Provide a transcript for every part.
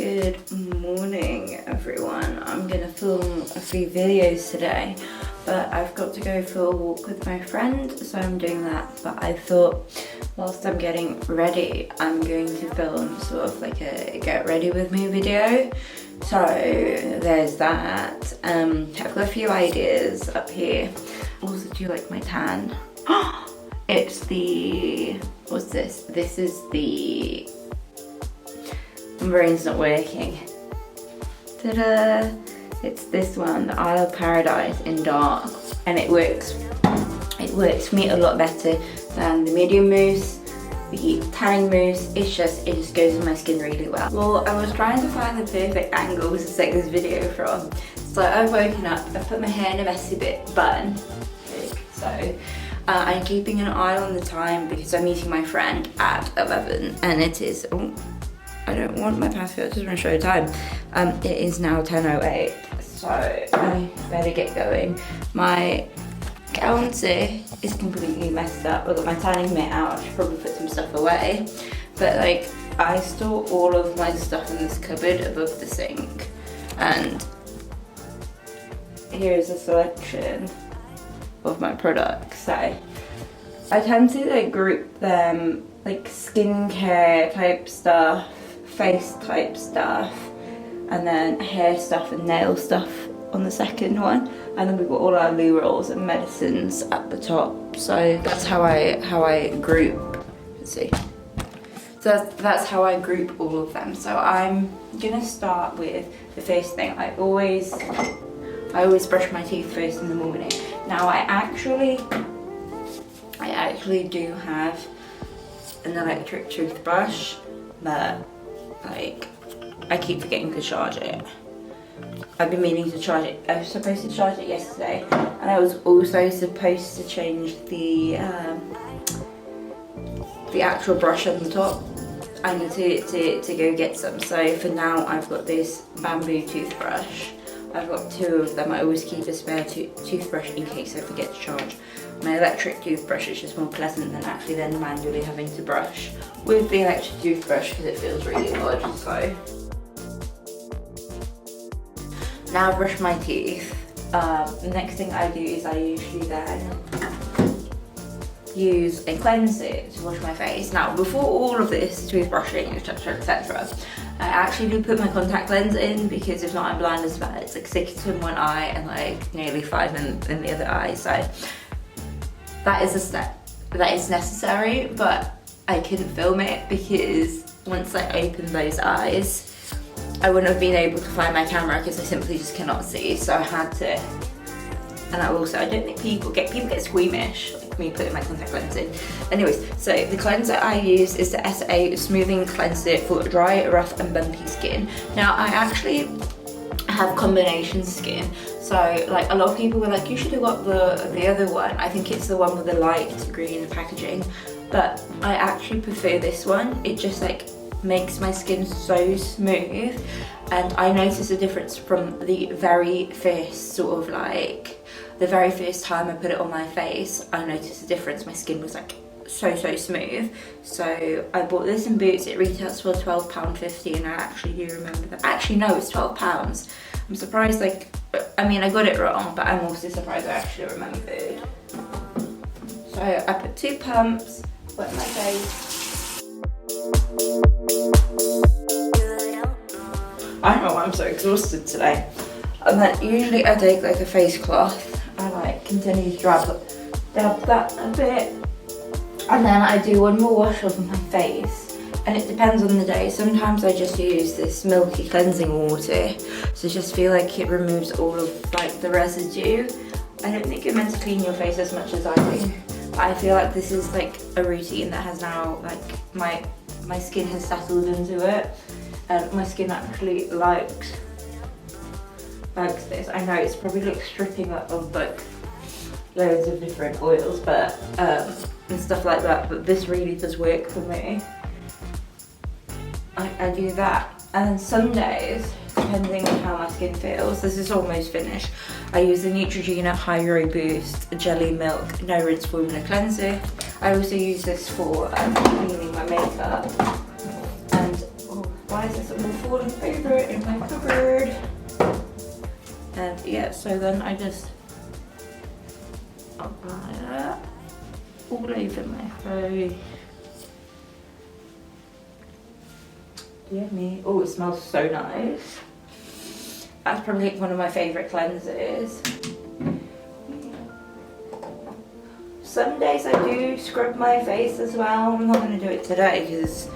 Good morning everyone. I'm gonna film a few videos today, but I've got to go for a walk with my friend, so I'm doing that. But I thought whilst I'm getting ready, I'm going to film sort of like a get ready with me video. So there's that. I've got a few ideas up here. Also, do you like my tan? It's the, what's this? This is the, my brain's not working. Ta-da! It's this one, the Isle of Paradise in dark, and it works for me a lot better than the medium mousse, the tanning mousse. It just goes on my skin really well. Well, I was trying to find the perfect angle to take this video from, so I've woken up, I've put my hair in a messy bun, so I'm keeping an eye on the time because I'm meeting my friend at 11, and it is, oh, I don't want my passport, I just want to show time. It is now 10:08, so I better get going. My counter is completely messed up. I've got my tanning mitt out, I should probably put some stuff away. But like, I store all of my stuff in this cupboard above the sink. And here's a selection of my products. So I tend to like group them like skincare type stuff, face type stuff, and then hair stuff and nail stuff on the second one, and then we've got all our loo rolls and medicines at the top. So that's how I group. Let's see. So that's how I group all of them. So I'm gonna start with the first thing. I always brush my teeth first in the morning. Now I actually do have an electric toothbrush, but like I keep forgetting to charge it. I've been meaning to charge it. I was supposed to charge it yesterday, and I was also supposed to change the actual brush on the top. I need to go get some. So for now, I've got this bamboo toothbrush. I've got two of them. I always keep a spare toothbrush in case I forget to charge. My electric toothbrush is just more pleasant than actually then manually having to brush with the electric toothbrush because it feels really odd. So now I brush my teeth. The next thing I do is I usually then use a cleanser to wash my face. Now before all of this toothbrushing, etc, etc, I actually do put my contact lens in, because if not I'm blind as well. It's like 6 in one eye and like nearly 5 in the other eye. So that is a step that is necessary, but I couldn't film it because once I opened those eyes I wouldn't have been able to find my camera because I simply just cannot see. So I had to, and I don't think people get squeamish like me putting my contact lens in. Anyways, so the cleanser I use is the SA Smoothing Cleanser for dry, rough and bumpy skin. Now I actually have combination skin, so like a lot of people were like, you should have got the other one. I think it's the one with the light green packaging, but I actually prefer this one. It just like makes my skin so smooth, and I notice a difference from the very first sort of like the very first time I put it on my face. I noticed a difference. My skin was like so smooth. So I bought this in Boots. It retails for £12.50, and I actually do remember that. Actually no, it's £12. I'm surprised, like, I mean I got it wrong, but I'm also surprised I actually remembered. So I put 2 pumps, wet my face. I don't know why I'm so exhausted today. And then usually I take like a face cloth and like continue to dab that a bit. And then I do one more wash of my face. And it depends on the day. Sometimes I just use this Milky cleansing water to just feel like it removes all of like the residue. I don't think you're meant to clean your face as much as I do. But I feel like this is like a routine that has now, like my skin has settled into it. And my skin actually likes this. I know it's probably like stripping up of like loads of different oils, but and stuff like that, but this really does work for me. I do that, and then some days, depending on how my skin feels, this is almost finished, I use the Neutrogena Hyrule Boost Jelly Milk No Rinse Formula Cleanser. I also use this for cleaning my makeup, and Why is this all falling over in my cupboard? And yeah, so then I just apply that all over my face. Yummy. Oh, it smells so nice. That's probably one of my favourite cleansers. Some days I do scrub my face as well. I'm not going to do it today because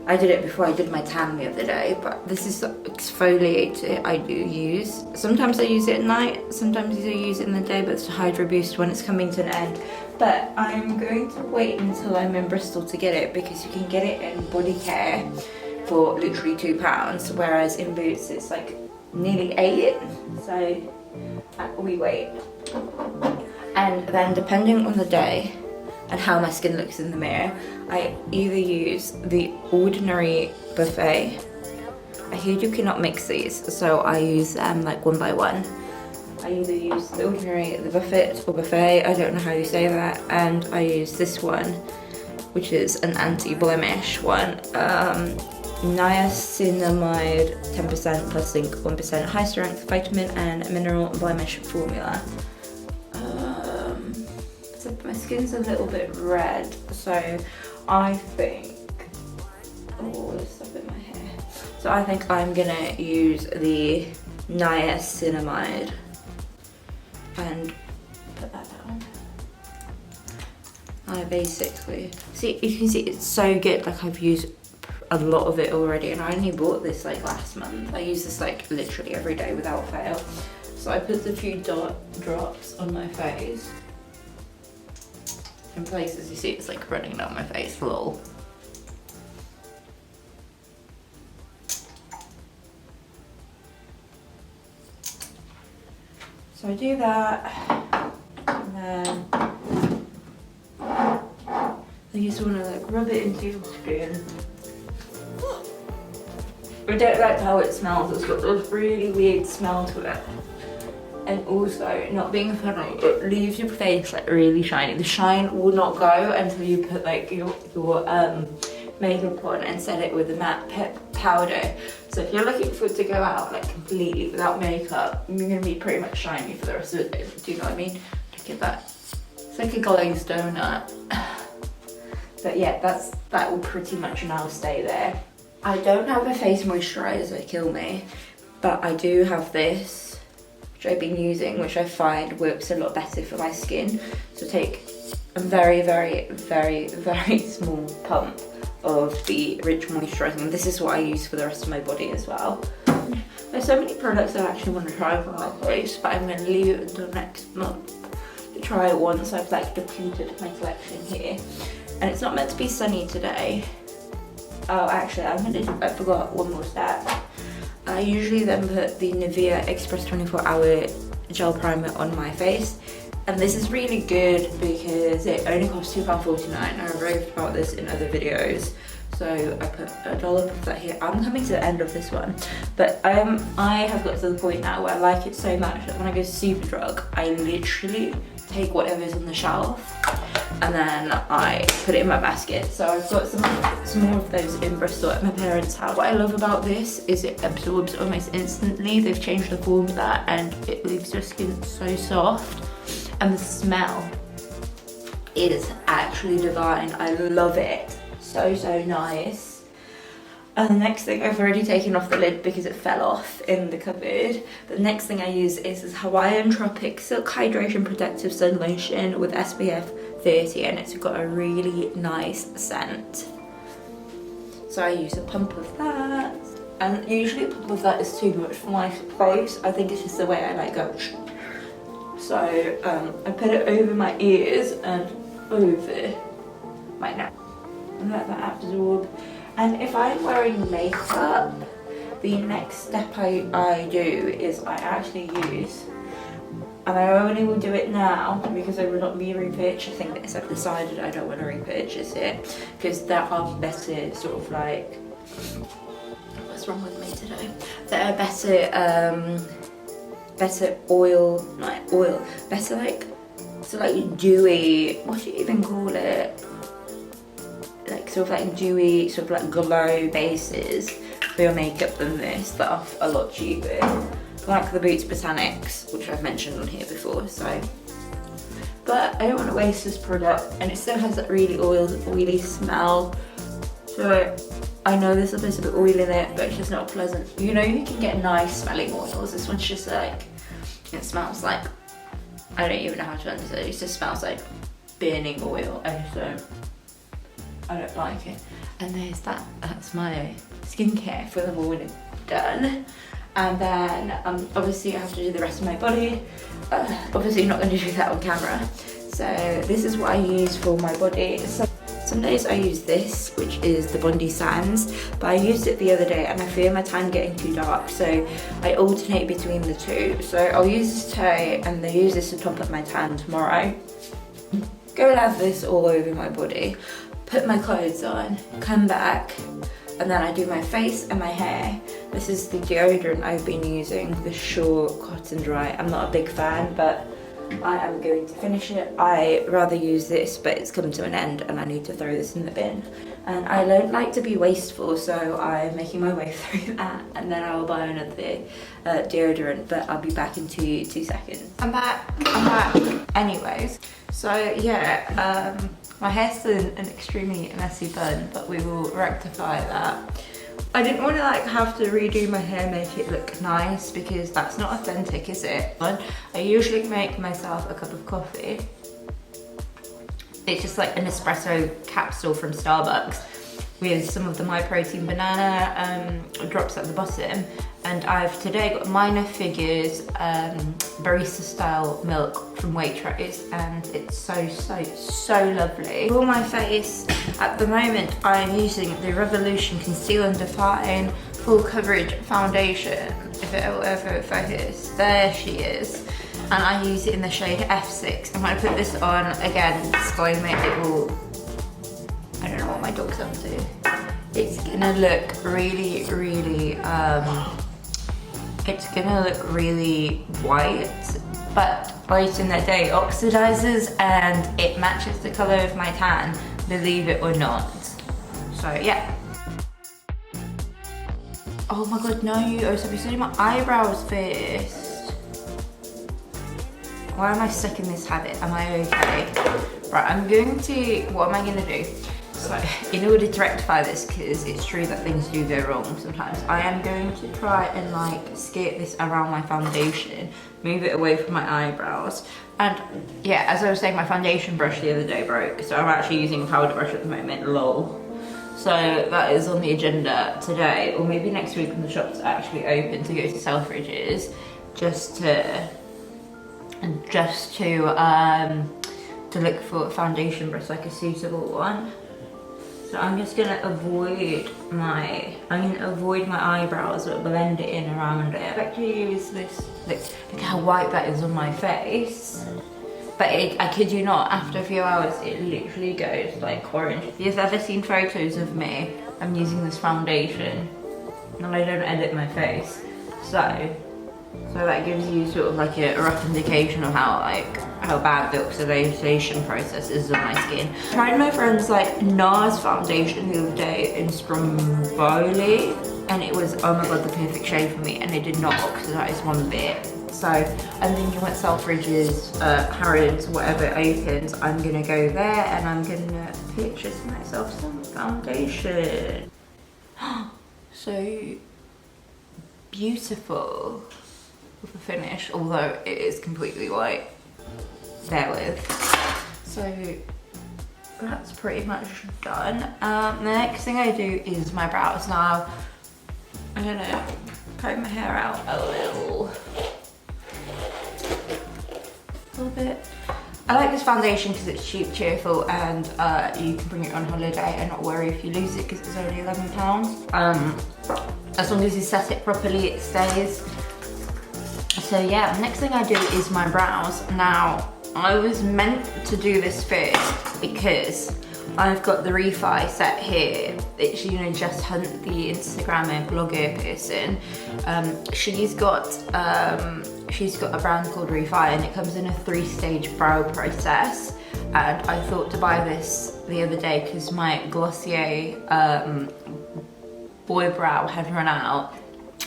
I did it before I did my tan the other day, but this is the exfoliator I do use. Sometimes I use it at night, sometimes I use it in the day, but it's a Hydro Boost when it's coming to an end. But I'm going to wait until I'm in Bristol to get it because you can get it in Body Care for literally £2, whereas in Boots it's like nearly 8, so we wait. And then depending on the day and how my skin looks in the mirror, I either use the ordinary buffet. I hear you cannot mix these, so I use them like one by one. I either use the ordinary, the buffet or buffet, I don't know how you say that, and I use this one, which is an anti-blemish one. Niacinamide 10% plus zinc 1%, high strength vitamin and mineral blemish formula. So my skin's a little bit red, so I think, oh, there's stuff in my hair. So I think I'm gonna use the niacinamide and put that down. I basically, see, you can see it's so good, like I've used a lot of it already, and I only bought this like last month. I use this like literally every day without fail. So I put a few drops on my face. In places you see it's like running down my face, lol. So I do that, and then I just want to like rub it into your skin. I don't like how it smells, it's got this really weird smell to it. And also, not being funny, it leaves your face like really shiny. The shine will not go until you put like your makeup on and set it with a matte powder. So if you're looking for it to go out like completely without makeup, you're gonna be pretty much shiny for the rest of the day. Do you know what I mean? Look at that. It's like a glazed donut. But yeah, that will pretty much now stay there. I don't have a face moisturizer, kill me, but I do have this, which I've been using, which I find works a lot better for my skin. So take a very, very, very, very small pump of the Rich Moisturizer, and this is what I use for the rest of my body as well. There's so many products I actually want to try for my face, but I'm going to leave it until next month to try it once I've like depleted my collection here. And it's not meant to be sunny today. Oh, actually, I forgot one more step. I usually then put the Nivea Express 24-hour gel primer on my face, and this is really good because it only costs £2.49. I raved about this in other videos, so I put a dollop of that here. I'm coming to the end of this one, but I have got to the point now where I like it so much that when I go to Superdrug, I literally take whatever's on the shelf and then I put it in my basket. So I've got some more of those in Bristol at my parents' house. What I love about this is it absorbs almost instantly. They've changed the formula and it leaves your skin so soft, and the smell is actually divine. I love it. So nice. And the next thing, I've already taken off the lid because it fell off in the cupboard. The next thing I use is this Hawaiian Tropic Silk Hydration Protective Sun Lotion with SPF 30, and it's got a really nice scent. So I use a pump of that, and usually a pump of that is too much for my face. I think it's just the way I like go. So I put it over my ears and over my neck and let that absorb. And if I'm wearing makeup, the next step I do is I actually use, and I only will do it now because I will not be repurchasing this. I've decided I don't want to repurchase it because there are better sort of like, what's wrong with me today? There are better oil, not oil, better like, so like dewy, what do you even call it? Like sort of like dewy, sort of like glow bases for your makeup than this that are a lot cheaper. Like the Boots Botanics, which I've mentioned on here before, so. But I don't want to waste this product, and it still has that really oily smell. So I know there's a bit of oil in it, but it's just not pleasant. You know, you can get nice smelling oils. This one's just like, it smells like, I don't even know how to answer it. It just smells like burning oil, and so I don't like it. And there's that, that's my skincare for the morning done. And then obviously I have to do the rest of my body. Obviously not going to do that on camera. So this is what I use for my body. So some days I use this, which is the Bondi Sands, but I used it the other day and I fear my tan getting too dark, so I alternate between the two. So I'll use this today and then use this to top up my tan tomorrow. Go and have this all over my body, put my clothes on, come back, and then I do my face and my hair. This is the deodorant I've been using, the Shore Cotton Dry. I'm not a big fan, but I am going to finish it. I rather use this, but it's come to an end and I need to throw this in the bin. And I don't like to be wasteful, so I'm making my way through that, and then I'll buy another deodorant, but I'll be back in two seconds. I'm back. Anyways, so yeah, my hair's still an extremely messy bun, but we will rectify that. I didn't want to like have to redo my hair, make it look nice, because that's not authentic, is it? I usually make myself a cup of coffee. It's just like an espresso capsule from Starbucks with some of the My Protein banana drops at the bottom. And I've today got Minor Figures barista style milk from Waitrose, and it's so lovely. For my face, at the moment I'm using the Revolution Conceal and Define Full Coverage Foundation. If it will ever focus, there she is. And I use it in the shade F6. I'm gonna put this on, again, disclaimer, it will, I don't know what my dog's up to. It's gonna look really, it's gonna look really white, but late in the day oxidizes and it matches the color of my tan, believe it or not. So yeah. Oh my god, no, I was supposed to do my eyebrows first. Why am I stuck in this habit? Am I okay? Right, what am I gonna do? So, in order to rectify this, because it's true that things do go wrong sometimes, I am going to try and like skirt this around my foundation, move it away from my eyebrows. And yeah, as I was saying, my foundation brush the other day broke, so I'm actually using a powder brush at the moment, lol. So that is on the agenda today, or maybe next week when the shop's actually open, to go to Selfridges, just to look for a foundation brush, like a suitable one. So I'm just gonna avoid my eyebrows, but blend it in around it. I actually use this, look how white that is on my face. But I kid you not, after a few hours, it literally goes like orange. If you've ever seen photos of me, I'm using this foundation, and I don't edit my face. So that gives you sort of like a rough indication of how bad the oxidation process is on my skin. I tried my friend's like NARS foundation the other day in Stromboli, and it was, oh my god, the perfect shade for me, and it did not oxidize one bit. So I'm thinking when Selfridges, Harrods, whatever opens, I'm gonna go there and I'm gonna purchase myself some foundation. So beautiful with the finish, although it is completely white. Bear with. So that's pretty much done. The next thing I do is my brows. Now I'm gonna comb my hair out a little bit. I like this foundation because it's cheap, cheerful, and you can bring it on holiday and not worry if you lose it because it's only £11. As long as you set it properly, it stays. So yeah, the next thing I do is my brows. Now, I was meant to do this first because I've got the Refi set here. It's, you know, Just Hunt, the Instagrammer blogger person. She's got a brand called Refi, and it comes in a 3-stage brow process. and I thought to buy this the other day because my Glossier Boy Brow had run out.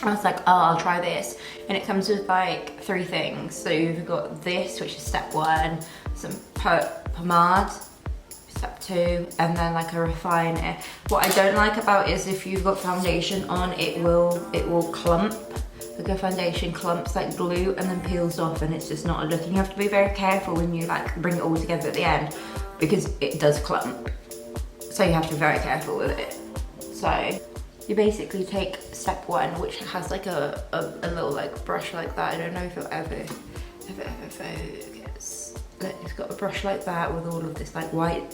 I was like, oh, I'll try this. And it comes with like 3 things. So you've got this, which is step 1, some pomade, step 2, and then like a refiner. What I don't like about it is if you've got foundation on, it will clump. Like a foundation clumps like glue and then peels off, and it's just not a look. You have to be very careful when you like bring it all together at the end because it does clump. So you have to be very careful with it. So you basically take step 1, which has like a little like brush like that. I don't know if it'll ever focus. It's got a brush like that with all of this like white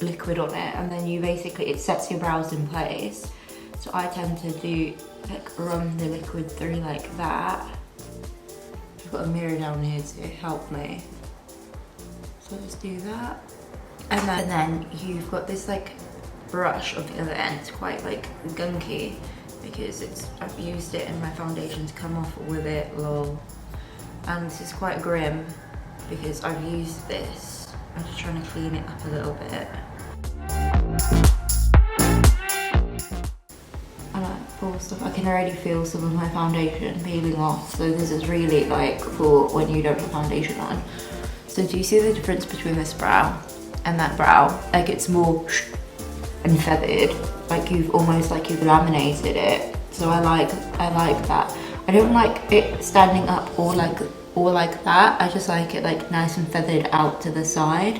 liquid on it, and then you basically, it sets your brows in place. So I tend to do like run the liquid through like that. I've got a mirror down here to help me. So just do that. And then you've got this like brush on the other end. It's quite like gunky because I've used it in my foundation to come off with it, lol. And this is quite grim because I've used this. I'm just trying to clean it up a little bit. Stuff. I can already feel some of my foundation peeling off, so this is really like for when you don't have foundation on. So do you see the difference between this brow and that brow? Like it's more and feathered, like you've laminated it. So I like that. I don't like it standing up or like that. I just like it like nice and feathered out to the side,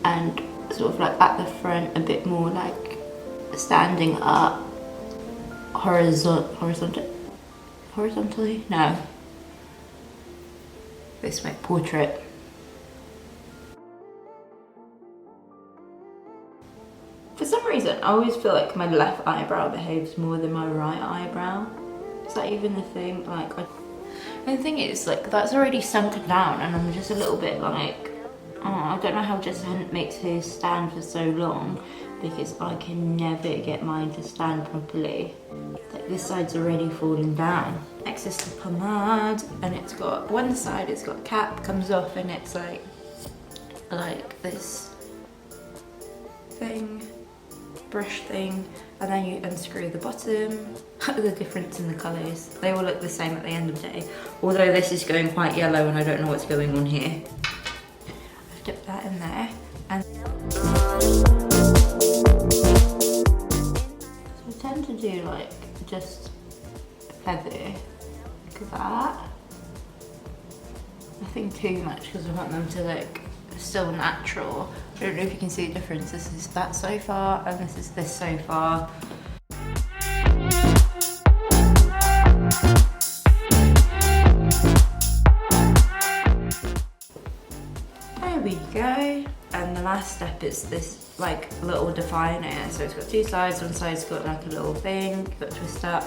and sort of like at the front a bit more like standing up. Horizontally? No. This way, portrait. For some reason, I always feel like my left eyebrow behaves more than my right eyebrow. Is that even a thing? Like, and the thing is, like, that's already sunken down, and I'm just a little bit like, oh, I don't know how Jess makes hers stand for so long, because I can never get mine to stand properly. Like this side's already falling down. Next is the pomade, and it's got one side, it's got a cap, comes off, and it's like this thing, brush thing, and then you unscrew the bottom. The difference in the colours, they all look the same at the end of the day, although this is going quite yellow and I don't know what's going on here. I've dipped that in there, and to do like just feather like that. Nothing too much because I want them to look still natural. I don't know if you can see the difference. This is that so far and this is this so far. There we go. And the last step is this like little definer. So it's got 2 sides, one side's got like a little thing, you've got to twist up.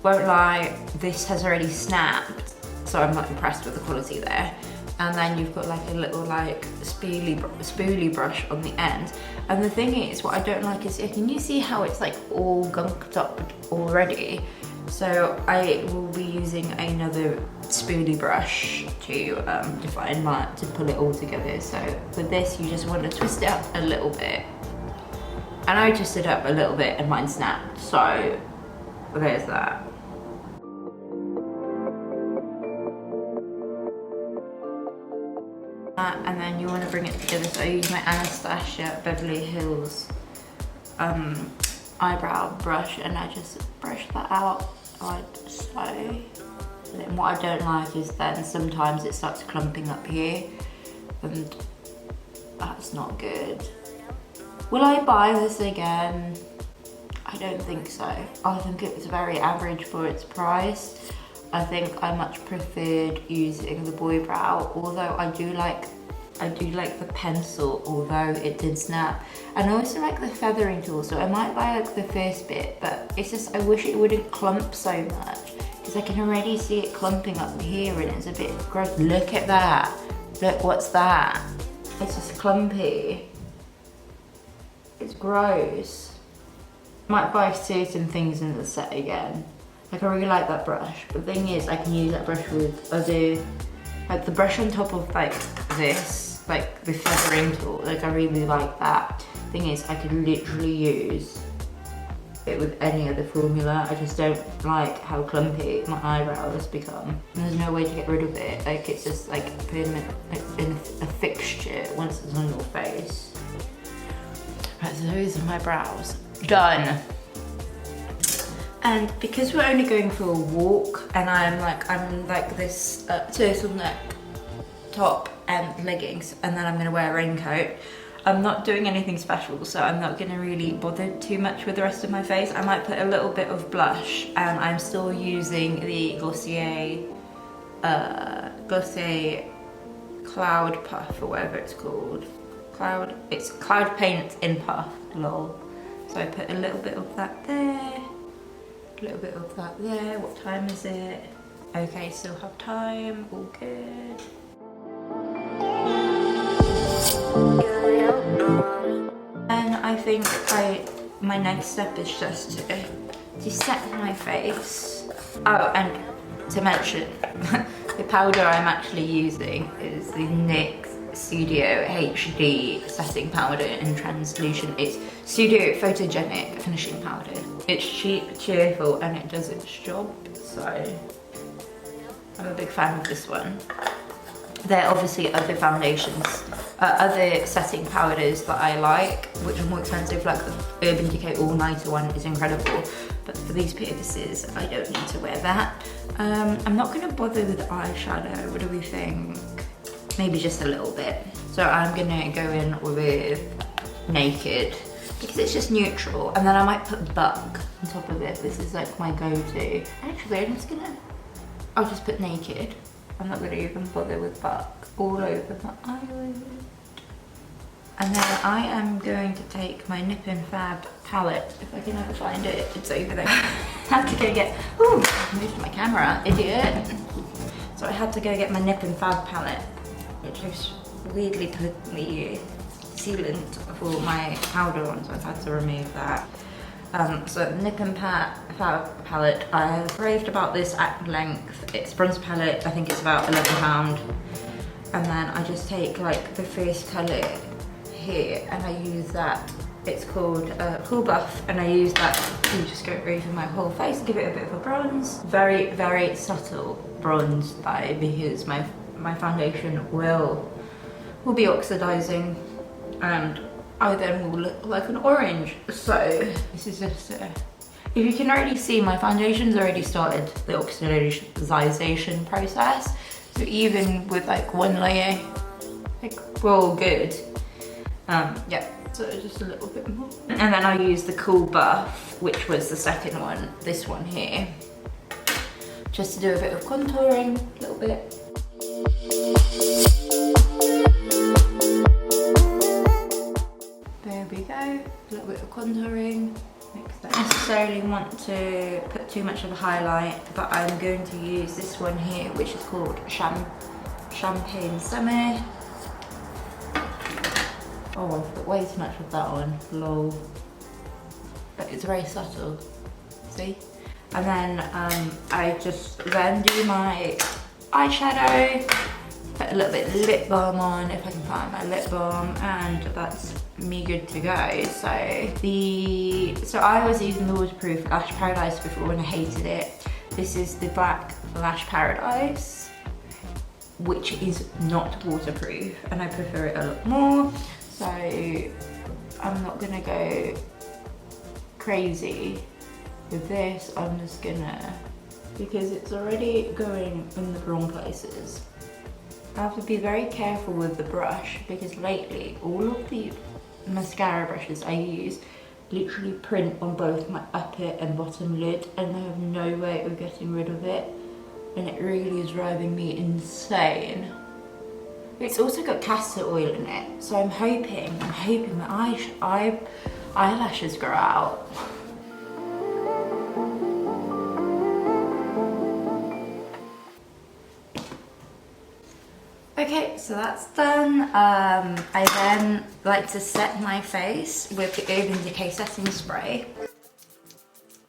Won't lie, this has already snapped, so I'm not impressed with the quality there. And then you've got like a little like spoolie brush on the end. And the thing is, what I don't like is, can you see how it's like all gunked up already? So I will be using another spoolie brush to define to pull it all together. So with this, you just want to twist it up a little bit. And I twisted up a little bit and mine snapped. So there's that. And then you want to bring it together. So I use my Anastasia Beverly Hills eyebrow brush, and I just brush that out like so. And what I don't like is then sometimes it starts clumping up here, and that's not good. Will I buy this again? I don't think so. I think it was very average for its price. I think I much preferred using the Boy Brow, although I do like the pencil, although it did snap. And I also like the feathering tool, so I might buy like the first bit, but it's just, I wish it wouldn't clump so much, because I can already see it clumping up here and it's a bit gross. Look at that. Look, what's that? It's just clumpy. It's gross. I might buy certain things in the set again. Like, I really like that brush. The thing is, I can use that brush with other, like the brush on top of like this like the feathering tool. Like I really like that. Thing is, I could literally use it with any other formula. I just don't like how clumpy my eyebrows become. And there's no way to get rid of it. Like it's just like putting them in a fixture once it's on your face. Right, so those are my brows. Done. And because we're only going for a walk and I'm like this turtleneck top and leggings, and then I'm gonna wear a raincoat, I'm not doing anything special, so I'm not gonna really bother too much with the rest of my face. I might put a little bit of blush, and I'm still using the Glossier Cloud Puff or whatever it's called. It's Cloud Paint in Puff, lol. So I put a little bit of that there, a little bit of that there. What time is it? Okay, still have time, all good. And I think my next step is just to set my face. Oh, and to mention, the powder I'm actually using is the NYX Studio HD setting powder in translucent. It's Studio Photogenic finishing powder. It's cheap, cheerful, and it does its job, so I'm a big fan of this one. There are obviously other foundations, other setting powders that I like, which are more expensive, like the Urban Decay All Nighter one is incredible, but for these purposes, I don't need to wear that. I'm not gonna bother with eyeshadow. What do we think? Maybe just a little bit. So I'm gonna go in with Naked, because it's just neutral, and then I might put Buck on top of it. This is like my go-to. Actually, I'll just put Naked. I'm not gonna even bother with Buck all over my eyelid. And then I am going to take my Nip and Fab palette, if I can ever find it. It's over there. I had to go get, ooh, moved my camera, idiot. So I had to go get my Nip and Fab palette, which is weirdly put the sealant for my powder on, so I've had to remove that. So the Nip and Fab palette, I have raved about this at length. It's bronze palette, I think it's about £11. And then I just take like the first colour here and I use that. It's called Cool Buff, and I use that to just go over my whole face, give it a bit of a bronze. Very, very subtle bronze dye, because my foundation will be oxidizing, and I then will look like an orange. So this is just, if you can already see, my foundation's already started the oxidization process. So even with like one layer, like we're all good. Yeah, so just a little bit more. And then I use the Cool Buff, which was the second one, this one here, just to do a bit of contouring, a little bit. There we go, a little bit of contouring. I don't necessarily want to put too much of a highlight, but I'm going to use this one here, which is called Champagne Summer. Oh, I've put way too much of that on, lol. But it's very subtle, see? And then I just then do my eyeshadow, put a little bit of lip balm on if I can find my lip balm, and that's me good to go. So I was using the waterproof Lash Paradise before and I hated it. This is the Black Lash Paradise, which is not waterproof, and I prefer it a lot more. So I'm not gonna go crazy with this. I'm just gonna, because it's already going in the wrong places. I have to be very careful with the brush, because lately all of the mascara brushes I use literally print on both my upper and bottom lid, and I have no way of getting rid of it, and it really is driving me insane. It's also got castor oil in it, so I'm hoping my eyelashes grow out. Okay, so that's done. I then like to set my face with the Urban Decay setting spray.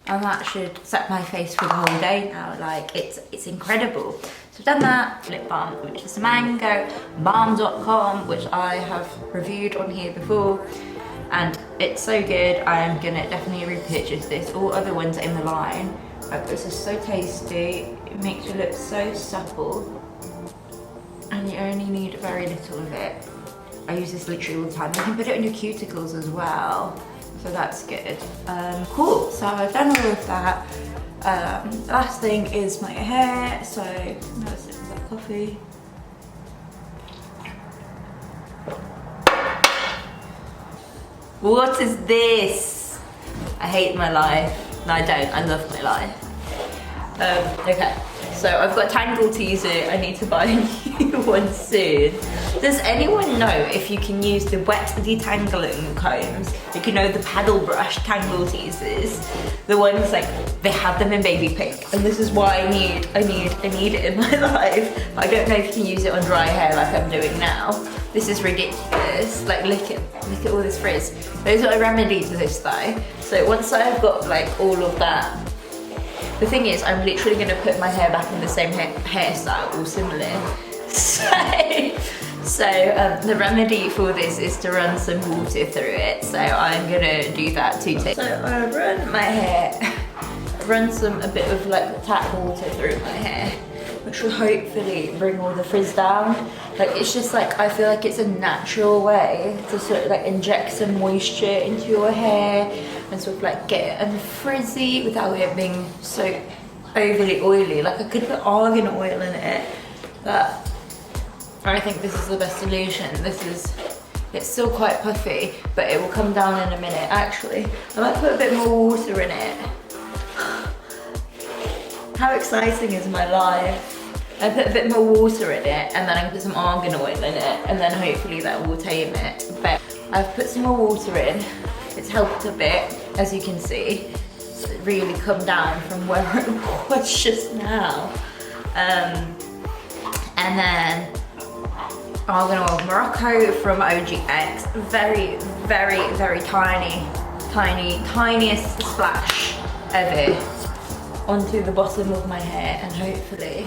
And that should set my face for the whole day now. Like, it's incredible. So I've done that. Lip balm, which is mangobalm.com, which I have reviewed on here before. And it's so good. I'm gonna definitely repurchase this. All other ones in the line. But this is so tasty. It makes your lips so supple. And you only need very little of it. I use this literally all the time. You can put it on your cuticles as well. So that's good. Cool, so I've done all of that. Last thing is my hair. So now let's sip that coffee. What is this? I hate my life. No, I don't. I love my life. Okay, so I've got Tangle Teaser. I need to buy a new one soon. Does anyone know if you can use the wet detangling combs? Like, you know, the paddle brush Tangle Teasers, the ones like they have them in baby pink, and this is why I need it in my life. But I don't know if you can use it on dry hair like I'm doing now. This is ridiculous. Like, look at all this frizz. There's a remedy to this though. So once I've got like all of that. The thing is, I'm literally going to put my hair back in the same hairstyle, all similar. So the remedy for this is to run some water through it. So I'm going to do that too. So I run my hair, run a bit of like tap water through my hair, which will hopefully bring all the frizz down. Like, it's just like, I feel like it's a natural way to sort of like inject some moisture into your hair and sort of like get it unfrizzy without it being so overly oily. Like, I could put argan oil in it, but I think this is the best solution. It's still quite puffy, but it will come down in a minute. Actually, I might put a bit more water in it. How exciting is my life? I put a bit more water in it, and then I put some argan oil in it, and then hopefully that will tame it. But I've put some more water in. It's helped a bit, as you can see. It's really come down from where it was just now. And then argan oil of Morocco from OGX. Very, very, very tiniest splash ever onto the bottom of my hair, and hopefully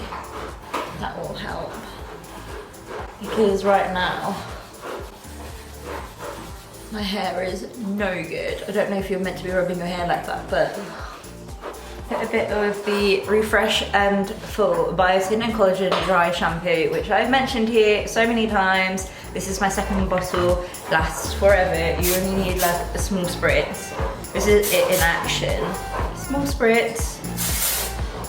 that will help. Because right now my hair is no good. I don't know if you're meant to be rubbing your hair like that, but put a bit of the Refresh and Full Biotin and Collagen Dry Shampoo, which I've mentioned here so many times. This is my second bottle, lasts forever. You only need like a small spritz. This is it in action. Small spritz,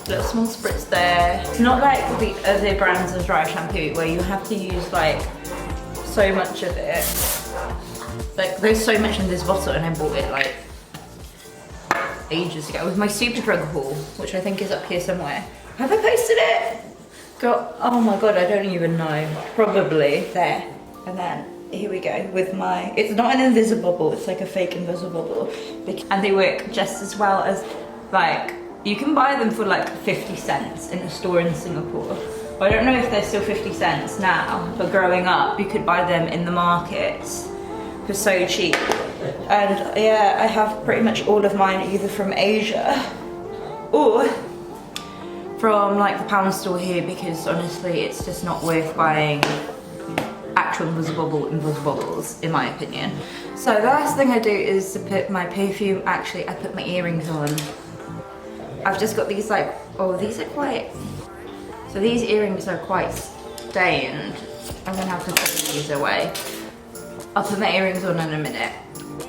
little small spritz there. It's not like the other brands of dry shampoo where you have to use like so much of it. Like, there's so much in this bottle, and I bought it like ages ago with my Superdrug haul, which I think is up here somewhere. Have I posted it? Girl, oh my god, I don't even know. Probably there. And then here we go with my, it's not an invisible bubble, it's like a fake invisible bubble. And they work just as well as, like, you can buy them for like 50 cents in a store in Singapore. I don't know if they're still 50 cents now, but growing up, you could buy them in the markets for so cheap. And yeah, I have pretty much all of mine either from Asia or from like the pound store here, because honestly, it's just not worth buying actual invisible bubbles, in my opinion. So the last thing I do is to put my perfume. Actually, I put my earrings on. I've just got these like, oh, these are quite, so these earrings are quite stained. I'm gonna have to put these away. I'll put my earrings on in a minute.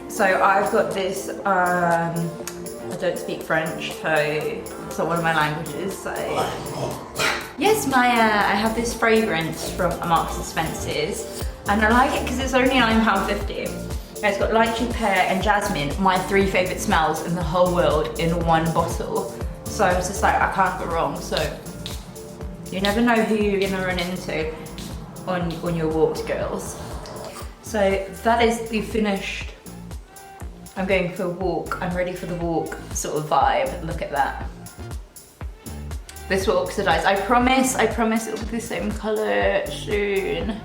So I've got this, I don't speak French, so it's not one of my languages, so. Yes, I have this fragrance from Marks and Spencer's, and I like it because it's only £9.50. It's got lychee, pear and jasmine, my 3 favourite smells in the whole world, in one bottle. So it's just like, I can't go wrong. So you never know who you're gonna run into on your walks, girls. So that is the finished, I'm going for a walk, I'm ready for the walk sort of vibe. Look at that. This will oxidize. I promise it will be the same colour soon.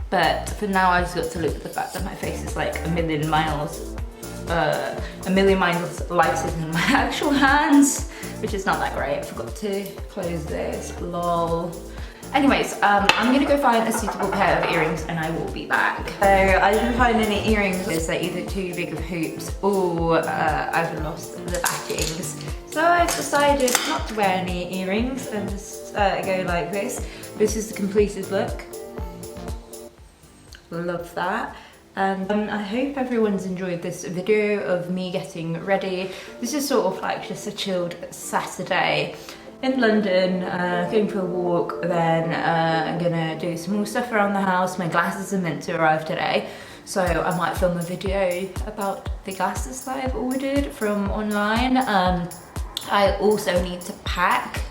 But for now, I just got to look at the fact that my face is like a million miles a million miles lighter than my actual hands, which is not that great. I forgot to close this, lol. Anyways, I'm gonna go find a suitable pair of earrings and I will be back. So I didn't find any earrings. They're either too big of hoops or I've lost the backings. So I've decided not to wear any earrings and just go like this. This is the completed look. Love that. And I hope everyone's enjoyed this video of me getting ready. This is sort of like just a chilled Saturday in London, going for a walk, then I'm gonna do some more stuff around the house. My glasses are meant to arrive today, so I might film a video about the glasses that I've ordered from online. I also need to pack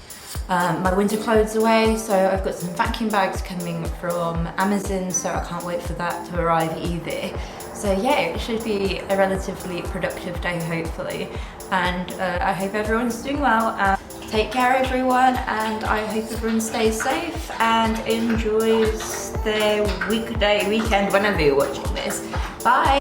my winter clothes away, so I've got some vacuum bags coming from Amazon, so I can't wait for that to arrive either. So yeah, it should be a relatively productive day hopefully, and I hope everyone's doing well. Take care everyone, and I hope everyone stays safe and enjoys their weekend whenever you're watching this. Bye!